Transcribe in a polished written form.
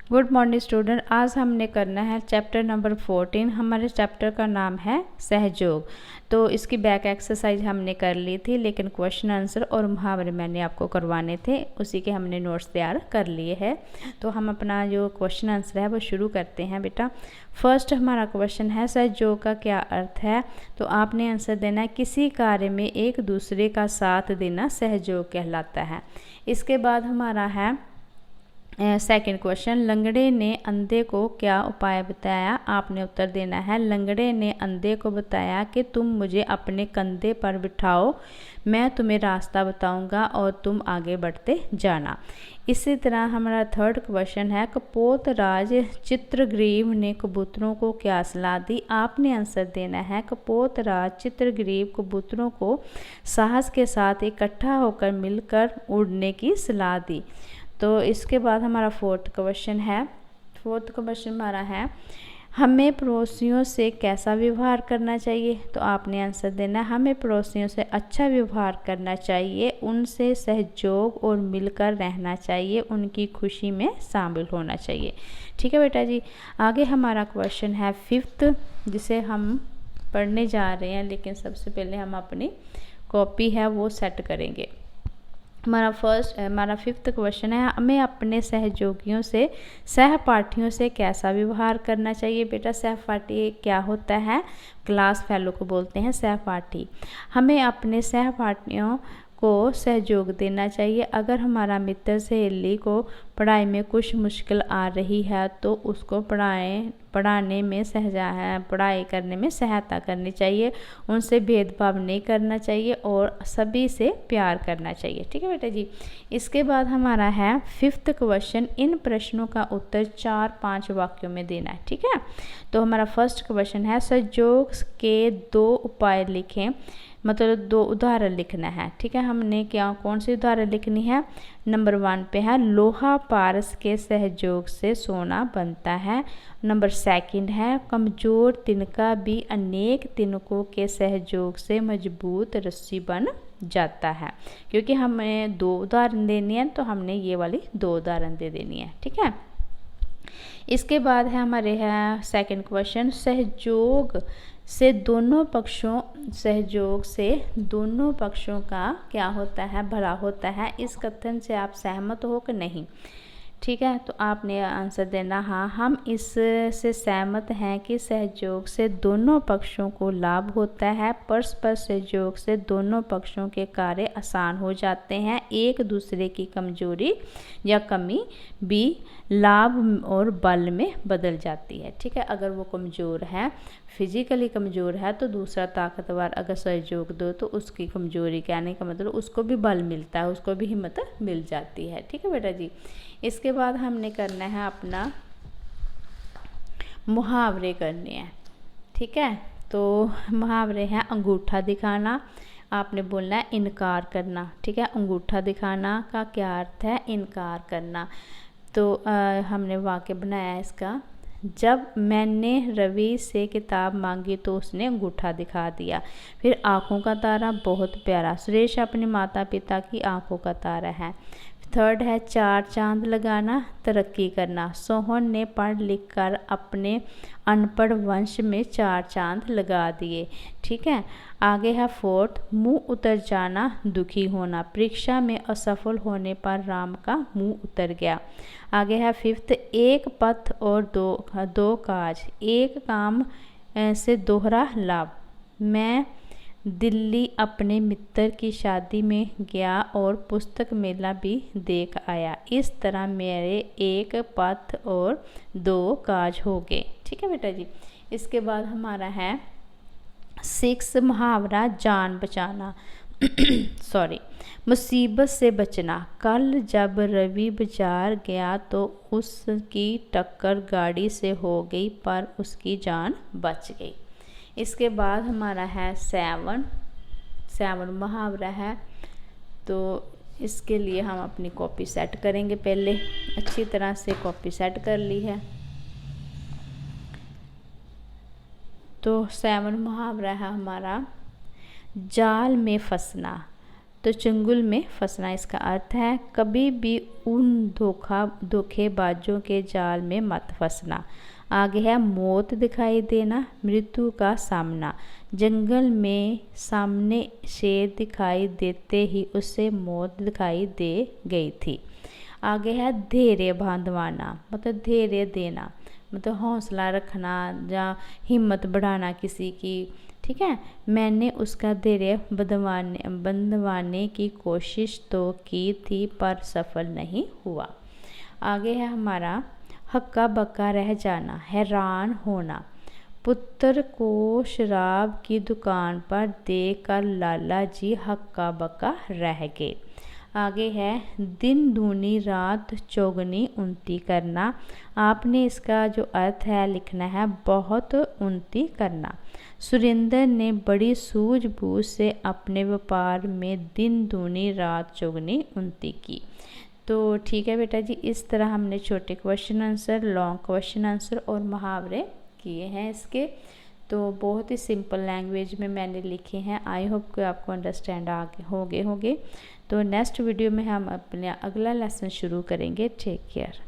Good morning student. आज हमने करना है चैप्टर नंबर 14। हमारे चैप्टर का नाम है सहयोग। तो इसकी बैक एक्सरसाइज हमने कर ली थी, लेकिन क्वेश्चन आंसर और मुहावरे मैंने आपको करवाने थे, उसी के हमने नोट्स तैयार कर लिए हैं। तो हम अपना जो क्वेश्चन आंसर है वो शुरू करते हैं बेटा। फर्स्ट हमारा क्वेश्चन है सहयोग का क्या अर्थ है। तो आपने आंसर देना है किसी कार्य में एक दूसरे का साथ देना सहयोग कहलाता है। इसके बाद हमारा है सेकंड क्वेश्चन, लंगड़े ने अंधे को क्या उपाय बताया। आपने उत्तर देना है लंगड़े ने अंधे को बताया कि तुम मुझे अपने कंधे पर बिठाओ, मैं तुम्हें रास्ता बताऊंगा और तुम आगे बढ़ते जाना। इसी तरह हमारा थर्ड क्वेश्चन है, कपोतराज चित्रग्रीव ने कबूतरों को क्या सलाह दी। आपने आंसर देना है कपोतराज चित्रग्रीव कबूतरों को साहस के साथ इकट्ठा होकर मिलकर उड़ने की सलाह दी। तो इसके बाद हमारा फोर्थ क्वेश्चन हमारा है, हमें पड़ोसियों से कैसा व्यवहार करना चाहिए। तो आपने आंसर देना है हमें पड़ोसियों से अच्छा व्यवहार करना चाहिए, उनसे सहयोग और मिलकर रहना चाहिए, उनकी खुशी में शामिल होना चाहिए। ठीक है बेटा जी। आगे हमारा क्वेश्चन है फिफ्थ, जिसे हम पढ़ने जा रहे हैं, लेकिन सबसे पहले हम अपनी कॉपी है वो सेट करेंगे। हमारा फिफ्थ क्वेश्चन है, हमें अपने सहपाठियों से कैसा व्यवहार करना चाहिए। बेटा सहपाठी क्या होता है, क्लास फेलो को बोलते हैं सहपाठी। हमें अपने सहपाठियों को सहयोग देना चाहिए। अगर हमारा मित्र सहेली को पढ़ाई में कुछ मुश्किल आ रही है तो उसको पढ़ाई करने में सहायता करनी चाहिए, उनसे भेदभाव नहीं करना चाहिए और सभी से प्यार करना चाहिए। ठीक है बेटा जी। इसके बाद हमारा है फिफ्थ क्वेश्चन, इन प्रश्नों का उत्तर 4-5 वाक्यों में देना है। ठीक है। तो हमारा फर्स्ट क्वेश्चन है, सहयोग के 2 उपाय लिखें, मतलब 2 उदाहरण लिखना है। ठीक है। हमने कौन सी उदाहरण लिखनी है। नंबर 1 पे है, लोहा पारस के सहयोग से सोना बनता है। नंबर 2 है, कमजोर तिनका भी अनेक तिनकों के सहयोग से मजबूत रस्सी बन जाता है। क्योंकि हमें 2 उदाहरण देनी है तो हमने ये वाली 2 उदाहरण दे देनी है। ठीक है। इसके बाद है हमारे है सेकंड क्वेश्चन, सहयोग से दोनों पक्षों का क्या होता है, भला होता है। इस कथन से आप सहमत हो कि नहीं। ठीक है। तो आपने आंसर देना हाँ, हम इससे सहमत हैं कि सहयोग से दोनों पक्षों को लाभ होता है। परस्पर सहयोग से दोनों पक्षों के कार्य आसान हो जाते हैं। एक दूसरे की कमजोरी या कमी भी लाभ और बल में बदल जाती है। ठीक है। अगर वो कमज़ोर है, फिजिकली कमज़ोर है, तो दूसरा ताकतवर अगर सहयोग दो तो उसकी कमजोरी कहने का मतलब उसको भी बल मिलता है, उसको भी हिम्मत मिल जाती है। ठीक है बेटा जी। इसके बाद हमने करना है अपना मुहावरे करने हैं। ठीक है। तो मुहावरे हैं, अंगूठा दिखाना, आपने बोलना है इनकार करना। ठीक है। अंगूठा दिखाना का क्या अर्थ है, इनकार करना। तो हमने वाक्य बनाया है इसका, जब मैंने रवि से किताब मांगी तो उसने अंगूठा दिखा दिया। फिर आँखों का तारा, बहुत प्यारा, सुरेश अपने माता पिता की आँखों का तारा है। थर्ड है, 4 चांद लगाना, तरक्की करना, सोहन ने पढ़ लिख कर अपने अनपढ़ वंश में 4 चांद लगा दिए। ठीक है। आगे है फोर्थ, मुंह उतर जाना, दुखी होना, परीक्षा में असफल होने पर राम का मुंह उतर गया। आगे है फिफ्थ, एक पथ और दो काज, एक काम से दोहरा लाभ। मैं दिल्ली अपने मित्र की शादी में गया और पुस्तक मेला भी देख आया, इस तरह मेरे एक पथ और 2 काज हो गए। ठीक है बेटा जी। इसके बाद हमारा है 6 मुहावरा, जान बचाना मुसीबत से बचना। कल जब रवि बाजार गया तो उसकी टक्कर गाड़ी से हो गई पर उसकी जान बच गई। इसके बाद हमारा है 7 मुहावरा है। तो इसके लिए हम अपनी कॉपी सेट करेंगे। पहले अच्छी तरह से कॉपी सेट कर ली है। तो 7 मुहावरा है हमारा, जाल में फंसना। तो चंगुल में फंसना इसका अर्थ है। कभी भी उन धोखेबाजों के जाल में मत फंसना। आगे है मौत दिखाई देना, मृत्यु का सामना। जंगल में सामने शेर दिखाई देते ही उसे मौत दिखाई दे गई थी। आगे है धैर्य बांधवाना, मतलब धैर्य देना, मतलब हौसला रखना या हिम्मत बढ़ाना किसी की। ठीक है, मैंने उसका धैर्य बंधवाने की कोशिश तो की थी पर सफल नहीं हुआ। आगे है हमारा हक्का बक्का रह जाना, हैरान होना। पुत्र को शराब की दुकान पर देखकर लाला जी हक्का बक्का रह गए। आगे है दिन दूनी रात चौगनी उन्नति करना। आपने इसका जो अर्थ है लिखना है बहुत उन्नति करना। सुरेंद्र ने बड़ी सूझबूझ से अपने व्यापार में दिन दूनी रात चौगनी उन्नति की। तो ठीक है बेटा जी, इस तरह हमने छोटे question answer, long question answer और मुहावरे किए हैं इसके। तो बहुत ही सिंपल लैंग्वेज में मैंने लिखे हैं। आई होप कि आपको अंडरस्टैंड होंगे। तो नेक्स्ट वीडियो में हम अपना अगला लेसन शुरू करेंगे। Take care.